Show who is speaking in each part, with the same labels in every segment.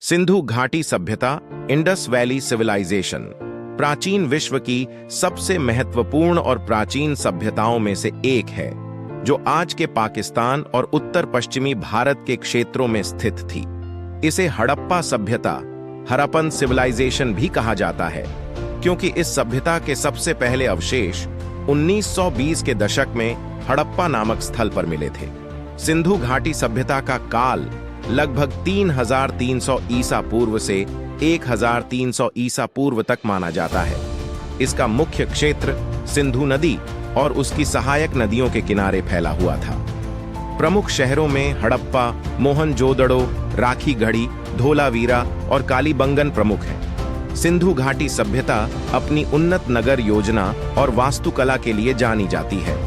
Speaker 1: सिंधु घाटी सभ्यता, Indus valley civilisation, प्राचीन विश्व की सबसे महत्वपूर्ण और प्राचीन सभ्यताओं में से एक है, जो आज के पाकिस्तान और उत्तर पश्चिमी भारत के क्षेत्रों में स्थित थी। इसे हड़प्पा सभ्यता, हरप्पन सिविलाइजेशन भी कहा जाता है, क्योंकि इस सभ्यता के सबसे पहले अवशेष 1920 के दशक में हड़प्पा नामक स्थल पर मिले थे। सिंधु घाटी सभ्यता का काल लगभग 3300 ईसा पूर्व से 1300 ईसा पूर्व तक माना जाता है। इसका मुख्य क्षेत्र सिंधु नदी और उसकी सहायक नदियों के किनारे फैला हुआ था। प्रमुख शहरों में हड़प्पा, मोहनजोदड़ो, राखीगढ़ी, धोलावीरा और कालीबंगन प्रमुख हैं। सिंधु घाटी सभ्यता अपनी उन्नत नगर योजना और वास्तुकला के लिए जानी जाती है।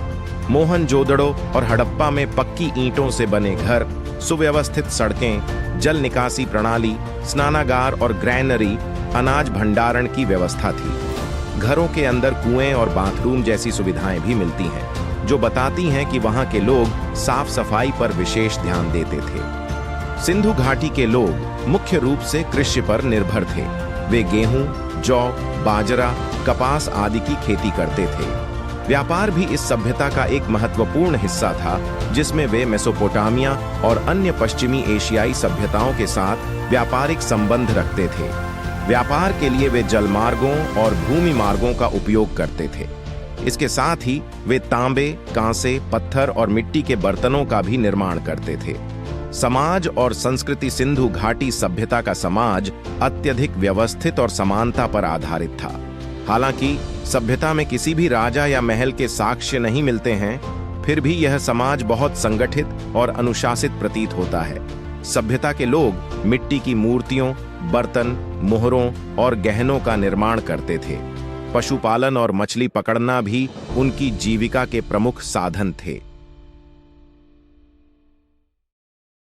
Speaker 1: मोहनजोदड़ो और हड़प्पा में पक्की ईंटों से बने घर, सुव्यवस्थित सड़कें, जल निकासी प्रणाली, स्नानागार और ग्रैनरी, अनाज भंडारण की व्यवस्था थी। घरों के अंदर कुएं और बाथरूम जैसी सुविधाएं भी मिलती हैं, जो बताती हैं कि वहां के लोग साफ सफाई पर विशेष ध्यान देते थे। सिंधु घाटी के लोग मुख्य रूप से कृषि पर निर्भर थे। वे गेहूं, जौ, बाजरा, कपास आदि की खेती करते थे। व्यापार भी इस सभ्यता का एक महत्वपूर्ण हिस्सा था, जिसमें वे मेसोपोटामिया और अन्य पश्चिमी एशियाई सभ्यताओं के साथ व्यापारिक संबंध रखते थे। व्यापार के लिए वे जलमार्गों और भूमि मार्गों का उपयोग करते थे। इसके साथ ही वे तांबे, कांसे, पत्थर और मिट्टी के बर्तनों का भी निर्माण करते थे। समाज और संस्कृति सिंधु घाटी सभ्यता का समाज अत्यधिक व्यवस्थित और समानता पर आधारित था। हालांकि सभ्यता में किसी भी राजा या महल के साक्ष्य नहीं मिलते हैं, फिर भी यह समाज बहुत संगठित और अनुशासित प्रतीत होता है। सभ्यता के लोग मिट्टी की मूर्तियों, बर्तन, मोहरों और गहनों का निर्माण करते थे। पशुपालन और मछली पकड़ना भी उनकी जीविका के प्रमुख साधन थे।